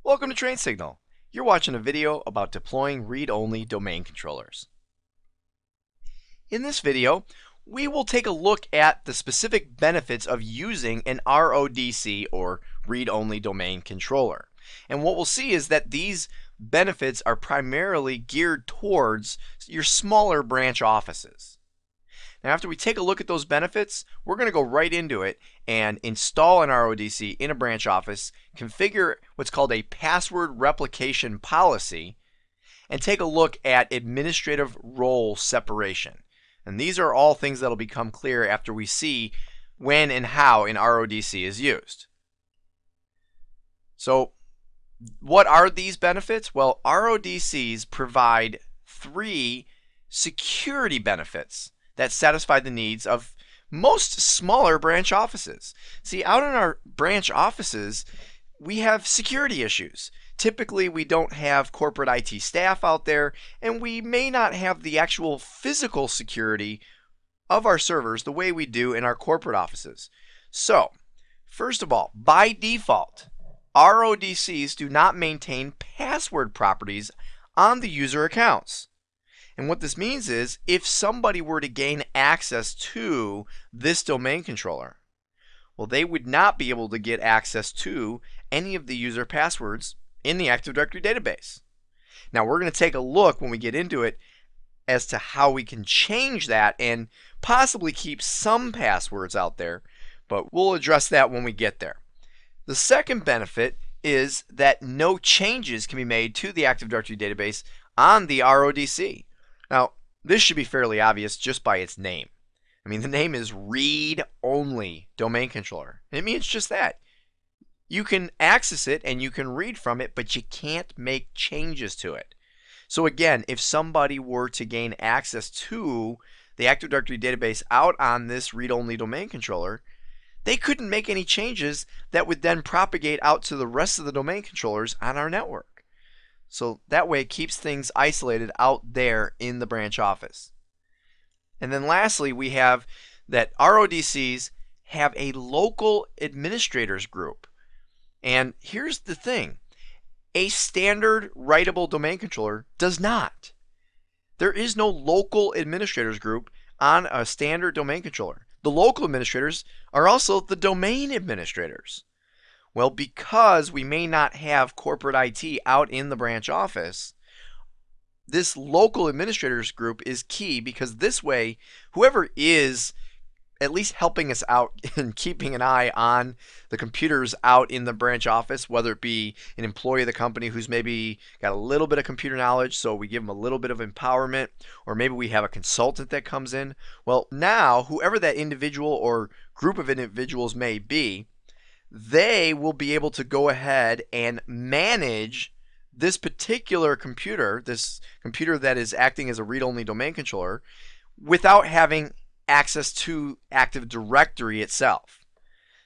Welcome to Train Signal. You're watching a video about deploying read-only domain controllers. In this video, we will take a look at the specific benefits of using an RODC or read-only domain controller. And what we'll see is that these benefits are primarily geared towards your smaller branch offices. Now, after we take a look at those benefits, we're going to go right into it and install an RODC in a branch office, configure what's called a password replication policy, and take a look at administrative role separation. And these are all things that will become clear after we see when and how an RODC is used. So, what are these benefits? Well, RODCs provide 3 security benefits that satisfy the needs of most smaller branch offices. See, out in our branch offices, we have security issues. Typically, we don't have corporate IT staff out there, and we may not have the actual physical security of our servers the way we do in our corporate offices. So, first of all, by default, RODCs do not maintain password properties on the user accounts. And what this means is, if somebody were to gain access to this domain controller, well, they would not be able to get access to any of the user passwords in the Active Directory database. Now, we're going to take a look when we get into it as to how we can change that and possibly keep some passwords out there, but we'll address that when we get there. The second benefit is that no changes can be made to the Active Directory database on the RODC. Now, this should be fairly obvious just by its name. I mean, the name is read-only domain controller. It means just that. You can access it and you can read from it, but you can't make changes to it. So again, if somebody were to gain access to the Active Directory database out on this read-only domain controller, they couldn't make any changes that would then propagate out to the rest of the domain controllers on our network. So that way it keeps things isolated out there in the branch office. And then lastly, we have that RODCs have a local administrators group. And here's the thing. A standard writable domain controller does not. There is no local administrators group on a standard domain controller. The local administrators are also the domain administrators. Well, because we may not have corporate IT out in the branch office, this local administrators group is key, because this way, whoever is at least helping us out in keeping an eye on the computers out in the branch office, whether it be an employee of the company who's maybe got a little bit of computer knowledge, so we give them a little bit of empowerment, or maybe we have a consultant that comes in. Well, now, whoever that individual or group of individuals may be, they will be able to go ahead and manage this particular computer, this computer that is acting as a read-only domain controller, without having access to Active Directory itself.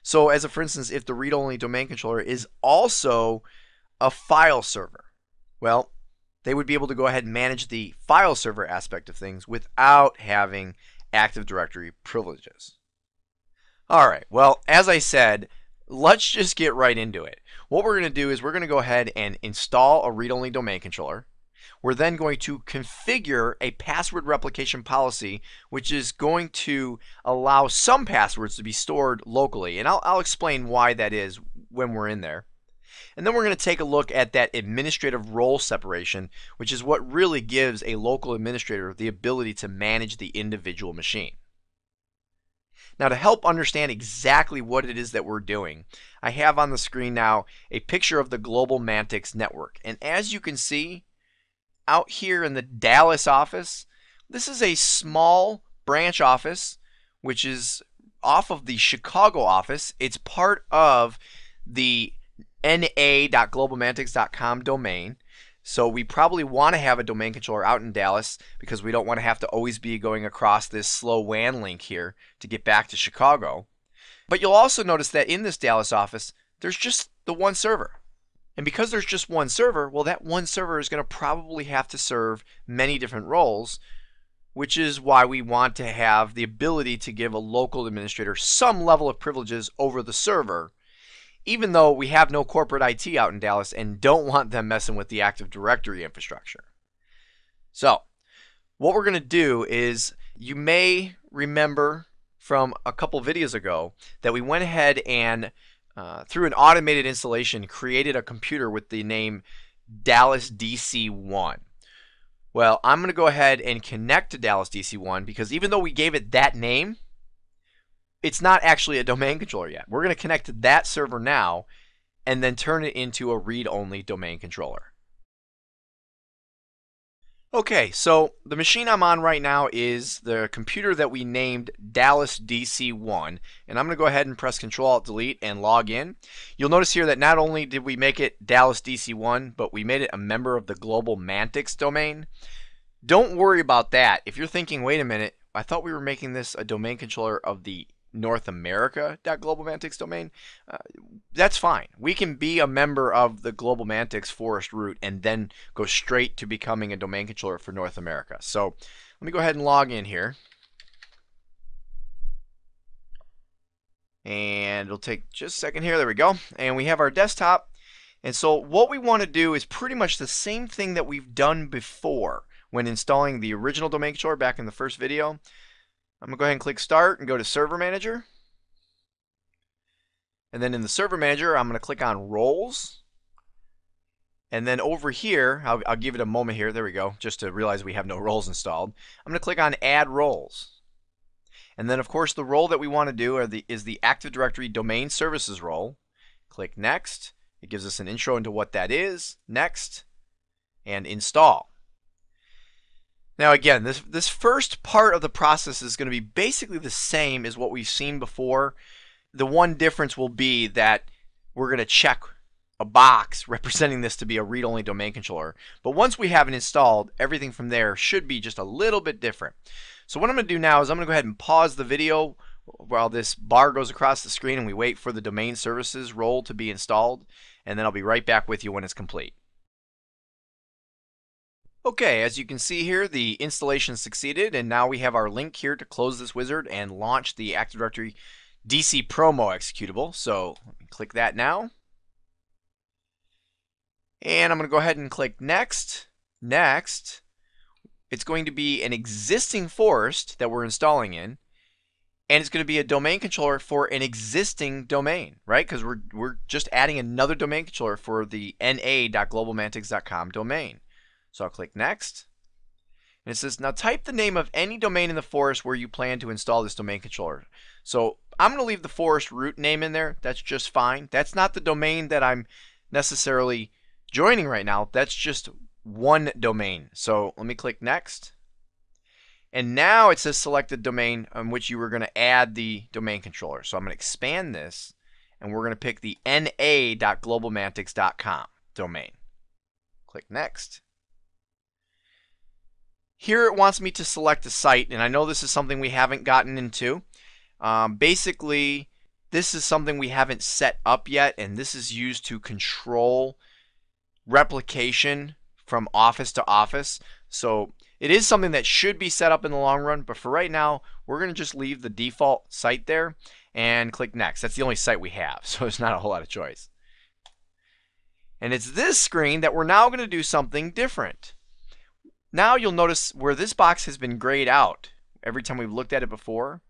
So as for instance, if the read-only domain controller is also a file server, well, they would be able to go ahead and manage the file server aspect of things without having Active Directory privileges. All right, well, as I said, let's just get right into it. What we're going to do is we're going to go ahead and install a read-only domain controller. We're then going to configure a password replication policy, which is going to allow some passwords to be stored locally. And I'll explain why that is when we're in there. And then we're going to take a look at that administrative role separation, which is what really gives a local administrator the ability to manage the individual machine. Now, to help understand exactly what it is that we're doing, I have on the screen now a picture of the Global Mantix network. And as you can see, out here in the Dallas office, this is a small branch office, which is off of the Chicago office. It's part of the na.globalmantix.com domain. So we probably want to have a domain controller out in Dallas because we don't want to have to always be going across this slow WAN link here to get back to Chicago. But you'll also notice that in this Dallas office, there's just the one server. And because there's just one server, well, that one server is going to probably have to serve many different roles, which is why we want to have the ability to give a local administrator some level of privileges over the server even though we have no corporate IT out in Dallas and don't want them messing with the Active Directory infrastructure. So what we're going to do is, you may remember from a couple videos ago that we went ahead and through an automated installation created a computer with the name Dallas DC1. Well, I'm going to go ahead and connect to Dallas DC1 because even though we gave it that name, it's not actually a domain controller yet. We're going to connect to that server now and then turn it into a read-only domain controller. Okay, so the machine I'm on right now is the computer that we named Dallas DC1, and I'm going to go ahead and press Control-Alt-Delete and log in. You'll notice here that not only did we make it Dallas DC1, but we made it a member of the Global Mantix domain. Don't worry about that. If you're thinking, wait a minute, I thought we were making this a domain controller of the North America.Global Mantix domain, that's fine. We can be a member of the Global Mantix forest root and then go straight to becoming a domain controller for North America. So let me go ahead and log in here. And it'll take just a second here. There we go. And we have our desktop. And so what we want to do is pretty much the same thing that we've done before when installing the original domain controller back in the first video. I'm going to go ahead and click Start and go to Server Manager. And then in the Server Manager, I'm going to click on Roles. And then over here, I'll give it a moment here. There we go, just to realize we have no roles installed. I'm going to click on Add Roles. And then, of course, the role that we want to do is the Active Directory Domain Services role. Click Next. It gives us an intro into what that is. Next. And Install. Now again, this first part of the process is going to be basically the same as what we've seen before. The one difference will be that we're going to check a box representing this to be a read-only domain controller. But once we have it installed, everything from there should be just a little bit different. So what I'm going to do now is I'm going to go ahead and pause the video while this bar goes across the screen and we wait for the domain services role to be installed, and then I'll be right back with you when it's complete. Okay, as you can see here, the installation succeeded, and now we have our link here to close this wizard and launch the Active Directory DC Promo executable. So let me click that now. And I'm going to go ahead and click Next. Next. It's going to be an existing forest that we're installing in, and it's going to be a domain controller for an existing domain, right? Because we're just adding another domain controller for the na.globalmantix.com domain. So I'll click Next. And it says, now type the name of any domain in the forest where you plan to install this domain controller. So I'm going to leave the forest root name in there. That's just fine. That's not the domain that I'm necessarily joining right now. That's just one domain. So let me click Next. And now it says select the domain on which you were going to add the domain controller. So I'm going to expand this, and we're going to pick the na.globalmantix.com domain. Click Next. Here it wants me to select a site, and I know this is something we haven't gotten into. Basically, this is something we haven't set up yet, and this is used to control replication from office to office. So it is something that should be set up in the long run, but for right now, we're going to just leave the default site there and click Next. That's the only site we have, so there's not a whole lot of choice. And it's this screen that we're now going to do something different. Now you'll notice where this box has been grayed out every time we've looked at it before.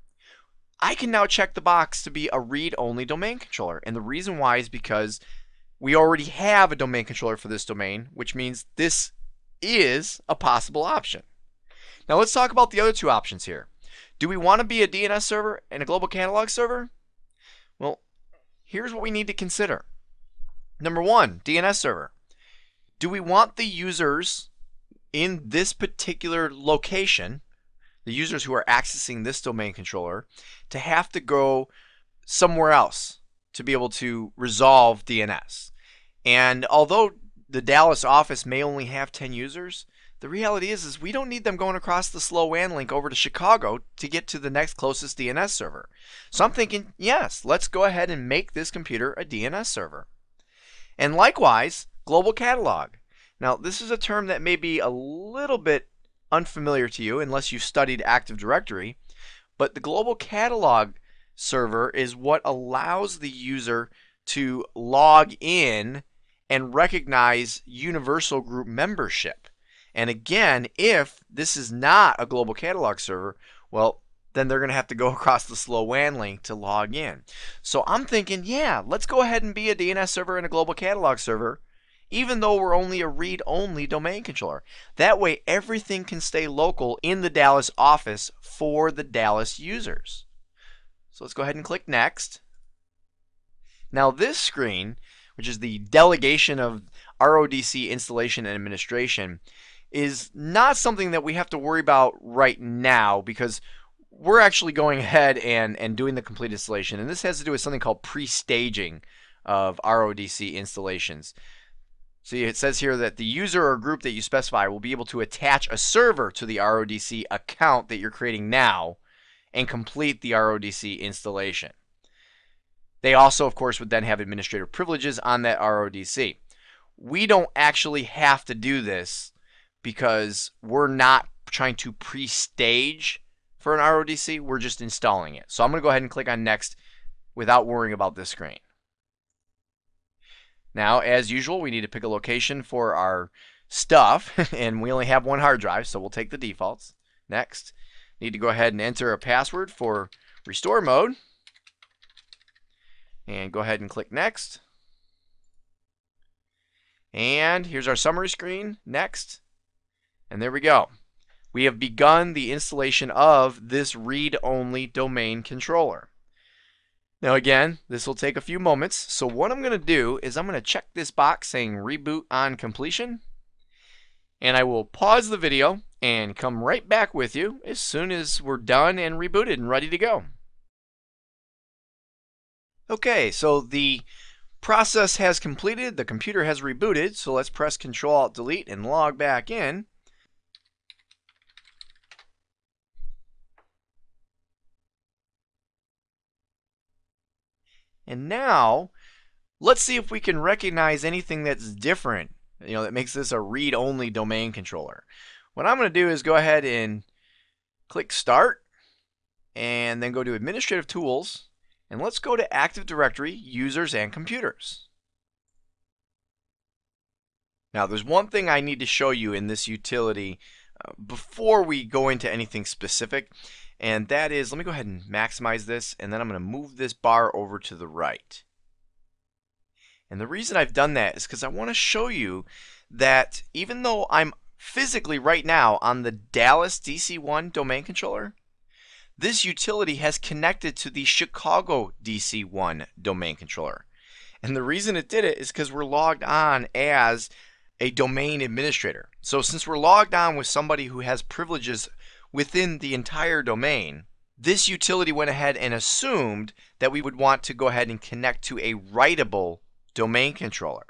I can now check the box to be a read-only domain controller. And the reason why is because we already have a domain controller for this domain, which means this is a possible option. Now let's talk about the other two options here. Do we want to be a DNS server and a global catalog server? Well, here's what we need to consider. Number one, DNS server. Do we want the users in this particular location, the users who are accessing this domain controller, to have to go somewhere else to be able to resolve DNS? And although the Dallas office may only have 10 users, the reality is we don't need them going across the slow WAN link over to Chicago to get to the next closest DNS server. So I'm thinking, yes, let's go ahead and make this computer a DNS server. And likewise, global catalog. Now, this is a term that may be a little bit unfamiliar to you unless you've studied Active Directory, but the global catalog server is what allows the user to log in and recognize universal group membership. And again, if this is not a global catalog server, well, then they're going to have to go across the slow WAN link to log in. So I'm thinking, yeah, let's go ahead and be a DNS server and a global catalog server, even though we're only a read-only domain controller. That way, everything can stay local in the Dallas office for the Dallas users. So let's go ahead and click Next. Now this screen, which is the delegation of RODC installation and administration, is not something that we have to worry about right now because we're actually going ahead and doing the complete installation. And this has to do with something called pre-staging of RODC installations. See, it says here that the user or group that you specify will be able to attach a server to the RODC account that you're creating now and complete the RODC installation. They also, of course, would then have administrative privileges on that RODC. We don't actually have to do this because we're not trying to pre-stage for an RODC. We're just installing it. So I'm going to go ahead and click on Next without worrying about this screen. Now, as usual, we need to pick a location for our stuff, and we only have one hard drive, so we'll take the defaults. Next, need to go ahead and enter a password for restore mode. And go ahead and click Next. And here's our summary screen. Next. And there we go. We have begun the installation of this read-only domain controller. Now again, this will take a few moments. So what I'm going to do is I'm going to check this box saying reboot on completion. And I will pause the video and come right back with you as soon as we're done and rebooted and ready to go. Okay, so the process has completed, the computer has rebooted, so let's press Ctrl-Alt-Delete and log back in. And now, let's see if we can recognize anything that's different, that makes this a read-only domain controller. What I'm going to do is go ahead and click Start, and then go to Administrative Tools, and let's go to Active Directory, Users and Computers. Now, there's one thing I need to show you in this utility before we go into anything specific, and that is, let me go ahead and maximize this, and then I'm going to move this bar over to the right. And the reason I've done that is because I want to show you that even though I'm physically right now on the Dallas DC1 domain controller, this utility has connected to the Chicago DC1 domain controller. And the reason it did it is because we're logged on as a domain administrator. So since we're logged on with somebody who has privileges within the entire domain, this utility went ahead and assumed that we would want to go ahead and connect to a writable domain controller.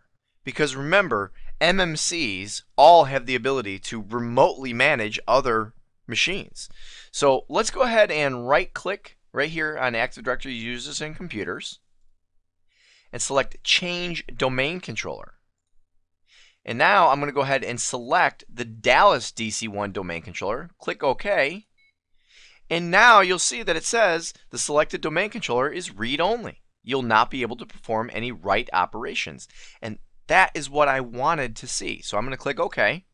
Because remember, MMCs all have the ability to remotely manage other machines. So let's go ahead and right click right here on Active Directory Users and Computers and select Change Domain Controller. And now I'm going to go ahead and select the Dallas DC1 domain controller, click OK, and now you'll see that it says the selected domain controller is read-only. You'll not be able to perform any write operations. And that is what I wanted to see. So I'm going to click OK.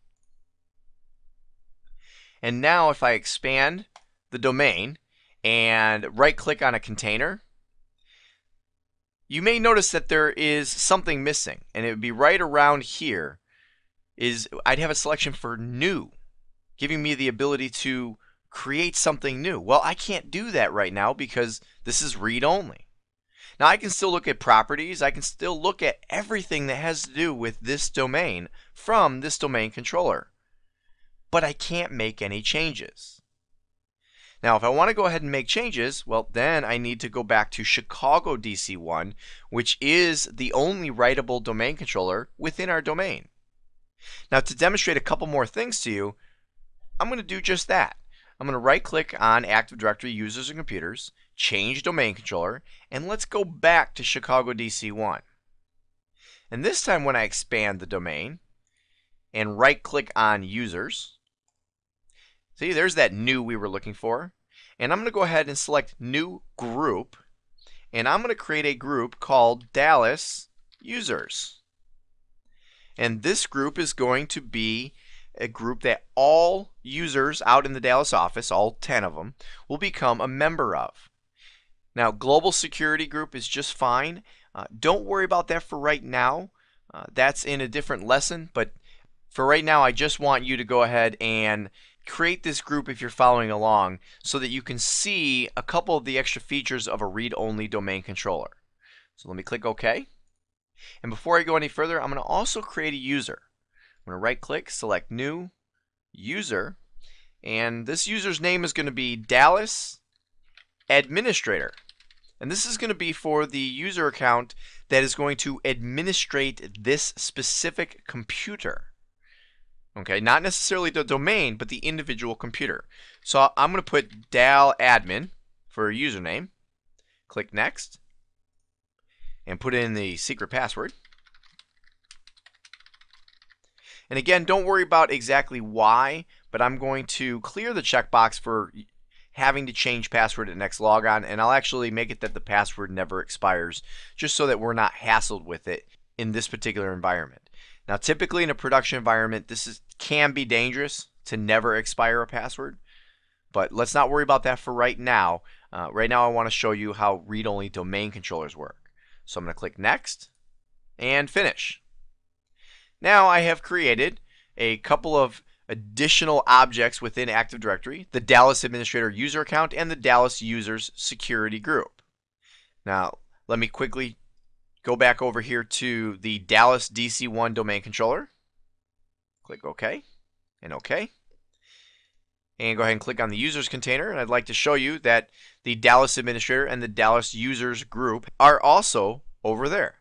And now if I expand the domain and right click on a container, you may notice that there is something missing, and it would be right around here. I'd have a selection for new, giving me the ability to create something new. Well, I can't do that right now because this is read only. Now I can still look at properties, I can still look at everything that has to do with this domain from this domain controller, but I can't make any changes. Now if I want to go ahead and make changes, well then I need to go back to Chicago DC1, which is the only writable domain controller within our domain. Now to demonstrate a couple more things to you, I'm going to do just that. I'm going to right click on Active Directory Users and Computers, change domain controller, and let's go back to Chicago DC1. And this time when I expand the domain and right click on Users, see, there's that new we were looking for. And I'm going to go ahead and select New Group. and I'm going to create a group called Dallas Users. And this group is going to be a group that all users out in the Dallas office, all 10 of them, will become a member of. Now, global security group is just fine. Don't worry about that for right now. That's in a different lesson, but for right now, I just want you to go ahead and create this group if you're following along so that you can see a couple of the extra features of a read-only domain controller. So let me click OK. And before I go any further, I'm going to also create a user. I'm going to right-click, select New, User, and this user's name is going to be Dallas Administrator. And this is going to be for the user account that is going to administrate this specific computer. Okay, not necessarily the domain, but the individual computer. So I'm going to put Dal Admin for a username. Click Next. And put in the secret password. And again, don't worry about exactly why, but I'm going to clear the checkbox for having to change password at next logon, and I'll actually make it that the password never expires, just so that we're not hassled with it in this particular environment. Now, typically in a production environment, can be dangerous to never expire a password, but let's not worry about that for right now. Right now, I want to show you how read-only domain controllers work. So I'm going to click Next and Finish. Now I have created a couple of additional objects within Active Directory, the Dallas Administrator user account and the Dallas Users security group. Now let me quickly go back over here to the Dallas DC1 domain controller. Click OK and OK. And go ahead and click on the users container. And I'd like to show you that the Dallas Administrator and the Dallas Users group are also over there.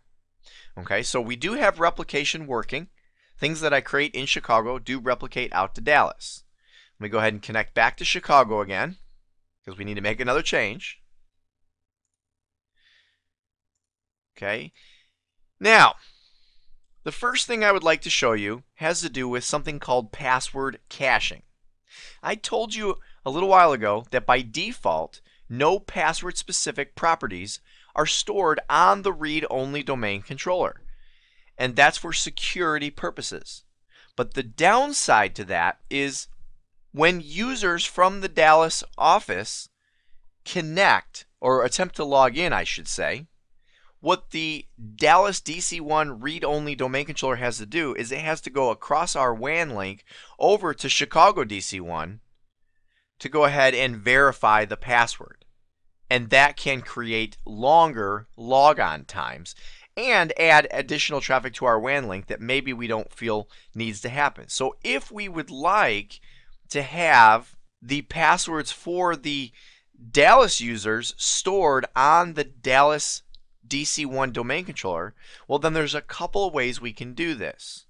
Okay, so we do have replication working. Things that I create in Chicago do replicate out to Dallas. Let me go ahead and connect back to Chicago again because we need to make another change. Okay, now the first thing I would like to show you has to do with something called password caching. I told you a little while ago that by default, no password-specific properties are stored on the read-only domain controller. And that's for security purposes. But the downside to that is when users from the Dallas office connect, or attempt to log in, I should say, what the Dallas DC1 read-only domain controller has to do is it has to go across our WAN link over to Chicago DC1 to go ahead and verify the password. And that can create longer logon times and add additional traffic to our WAN link that maybe we don't feel needs to happen. So if we would like to have the passwords for the Dallas users stored on the Dallas DC1 domain controller, well then there's a couple of ways we can do this.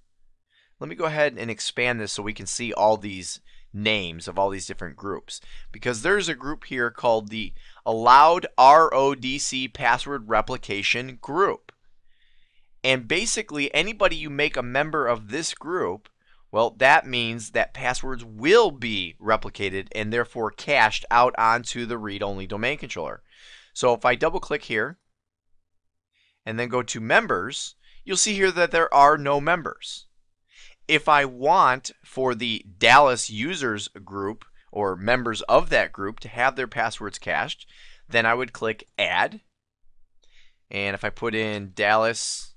Let me go ahead and expand this so we can see all these names of all these different groups, because there's a group here called the Allowed RODC Password Replication Group. And basically anybody you make a member of this group, well, that means that passwords will be replicated and therefore cached out onto the read-only domain controller. So if I double click here and then go to members, you'll see here that there are no members. If I want for the Dallas users group or members of that group to have their passwords cached, then I would click Add. And if I put in Dallas,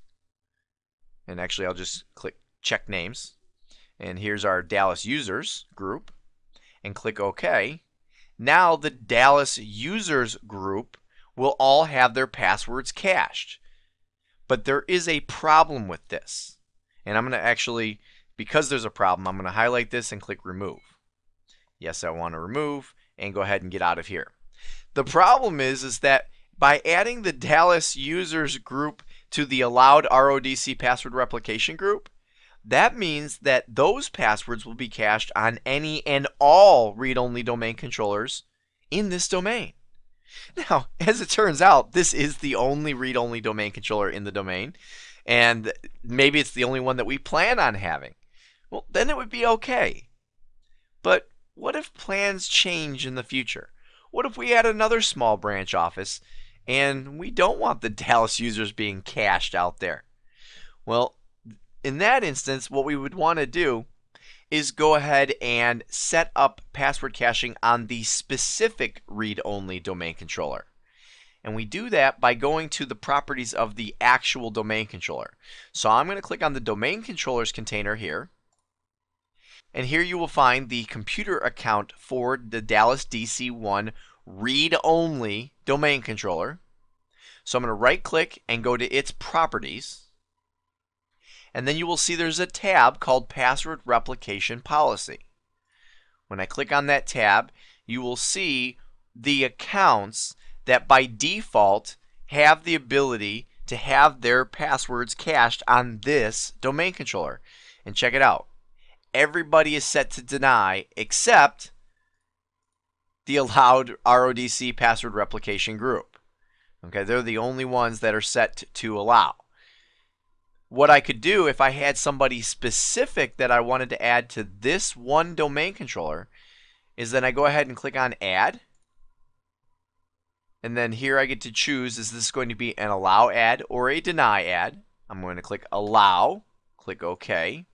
and actually I'll just click Check Names, and here's our Dallas users group, and click OK. Now the Dallas users group will all have their passwords cached. But there is a problem with this. And I'm going to actually, because there's a problem, I'm going to highlight this and click Remove. Yes, I want to remove and go ahead and get out of here. The problem is that by adding the Dallas users group to the Allowed RODC Password Replication Group, that means that those passwords will be cached on any and all read-only domain controllers in this domain. Now, as it turns out, this is the only read-only domain controller in the domain, and maybe it's the only one that we plan on having. Well, then it would be okay. But what if plans change in the future? What if we add another small branch office and we don't want the Dallas users being cached out there. Well, in that instance, what we would want to do is go ahead and set up password caching on the specific read-only domain controller. And we do that by going to the properties of the actual domain controller. So I'm going to click on the domain controllers container here. And here you will find the computer account for the Dallas DC1 read-only domain controller. So I'm going to right click and go to its properties. And then you will see there's a tab called Password Replication Policy. When I click on that tab, you will see the accounts that by default have the ability to have their passwords cached on this domain controller. And check it out. Everybody is set to deny except the allowed RODC password replication group. Okay, they're the only ones that are set to allow. What I could do if I had somebody specific that I wanted to add to this one domain controller is then I go ahead and click on Add. And then here I get to choose, is this going to be an allow ad or a deny ad? I'm going to click allow, click OK.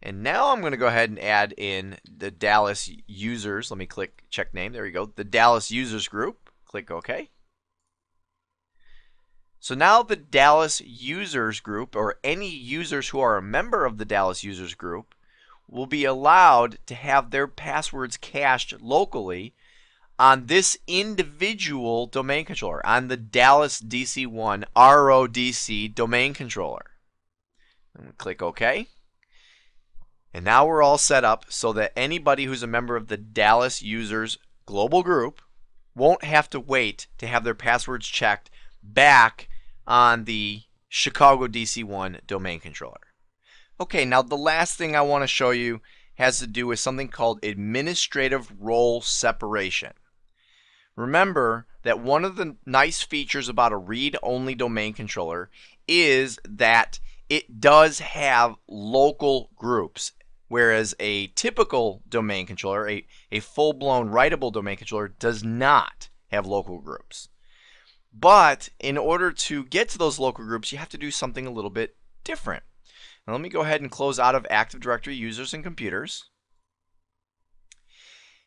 And now I'm going to go ahead and add in the Dallas users. Let me click check name. There we go. The Dallas users group. Click OK. So now the Dallas users group, or any users who are a member of the Dallas users group, will be allowed to have their passwords cached locally on this individual domain controller, on the Dallas DC1 RODC domain controller. And click OK. And now we're all set up so that anybody who's a member of the Dallas users global group won't have to wait to have their passwords checked back on the Chicago DC1 domain controller. Okay, now the last thing I want to show you has to do with something called administrative role separation. Remember that one of the nice features about a read-only domain controller is that it does have local groups, whereas a typical domain controller, a full-blown writable domain controller, does not have local groups. But in order to get to those local groups, you have to do something a little bit different. Now let me go ahead and close out of Active Directory users and computers.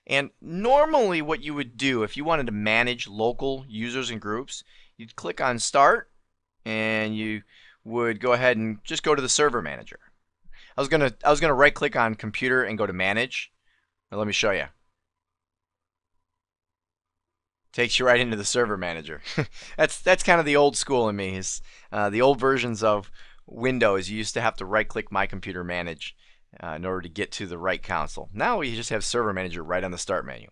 And normally what you would do if you wanted to manage local users and groups, you'd click on Start and you would go ahead and just go to the Server Manager. I was gonna right click on Computer and go to Manage. Now let me show you. Takes you right into the Server Manager. That's kind of the old school in me. Is the old versions of Windows, you used to have to right click My Computer Manage in order to get to the right console. Now you just have Server Manager right on the Start menu.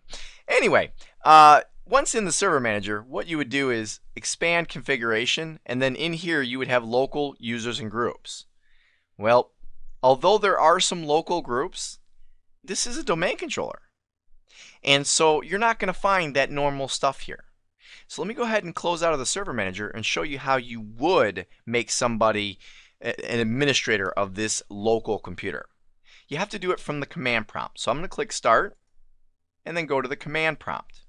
Anyway, once in the Server Manager, what you would do is expand configuration, and then in here you would have local users and groups. Well, although there are some local groups, this is a domain controller. And so you're not going to find that normal stuff here. So let me go ahead and close out of the Server Manager and show you how you would make somebody an administrator of this local computer. You have to do it from the command prompt. So I'm going to click Start and then go to the command prompt.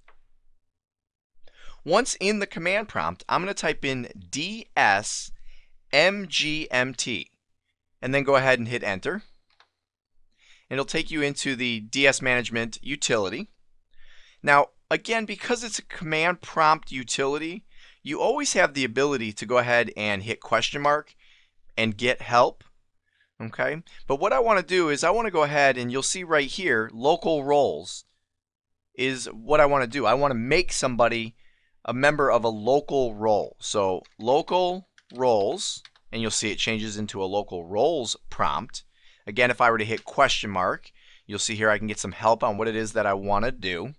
Once in the command prompt, I'm going to type in dsmgmt and then go ahead and hit Enter. And it'll take you into the DS Management utility. Now, again, because it's a command prompt utility, you always have the ability to go ahead and hit question mark and get help. Okay, but what I want to do is I want to go ahead and you'll see right here, local roles is what I want to do. I want to make somebody a member of a local role. So local roles, and you'll see it changes into a local roles prompt. Again, if I were to hit question mark, you'll see here I can get some help on what it is that I want to do.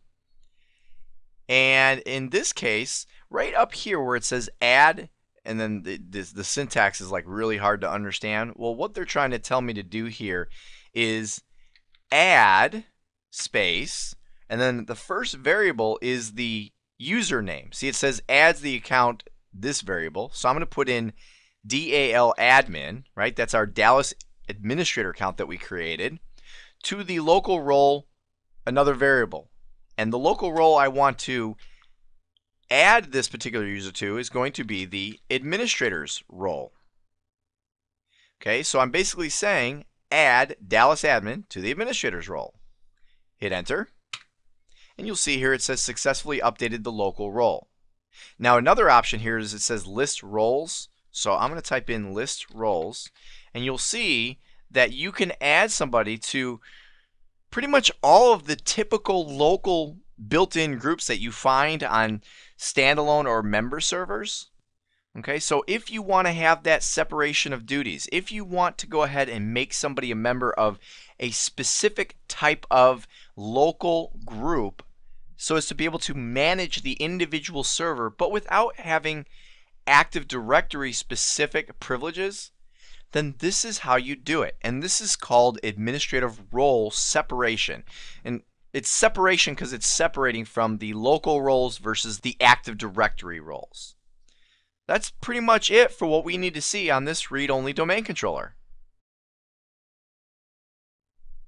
And in this case, right up here where it says add, and then the syntax is like really hard to understand. Well, what they're trying to tell me to do here is add space, and then the first variable is the username. See, it says adds the account this variable. So I'm going to put in DAL admin, right? That's our Dallas administrator account that we created, to the local role, another variable. And the local role I want to add this particular user to is going to be the administrator's role. Okay, so I'm basically saying add Dallas admin to the administrator's role. Hit enter, and you'll see here it says successfully updated the local role. Now another option here is it says list roles. So I'm going to type in list roles, and you'll see that you can add somebody to pretty much all of the typical local built-in groups that you find on standalone or member servers. Okay, so if you want to have that separation of duties, if you want to go ahead and make somebody a member of a specific type of local group so as to be able to manage the individual server but without having Active Directory specific privileges, then this is how you do it. And this is called administrative role separation. And it's separation because it's separating from the local roles versus the Active Directory roles. That's pretty much it for what we need to see on this read-only domain controller.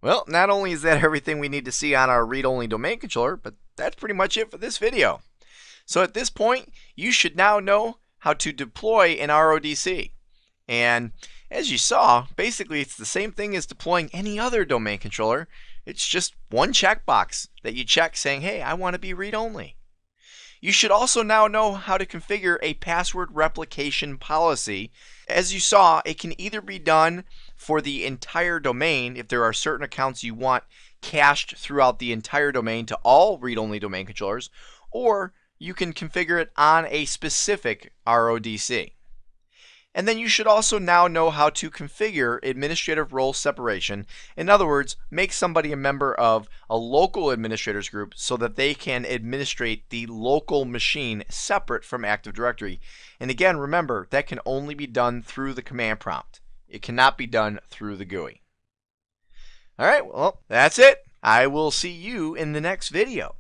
Well, not only is that everything we need to see on our read-only domain controller, but that's pretty much it for this video. So at this point, you should now know how to deploy an RODC. And as you saw, basically it's the same thing as deploying any other domain controller. It's just one checkbox that you check saying, hey, I want to be read-only. You should also now know how to configure a password replication policy. As you saw, it can either be done for the entire domain if there are certain accounts you want cached throughout the entire domain to all read-only domain controllers, or you can configure it on a specific RODC. And then you should also now know how to configure administrative role separation. In other words, make somebody a member of a local administrators group so that they can administrate the local machine separate from Active Directory. And again, remember, that can only be done through the command prompt. It cannot be done through the GUI. Alright, well, that's it. I will see you in the next video.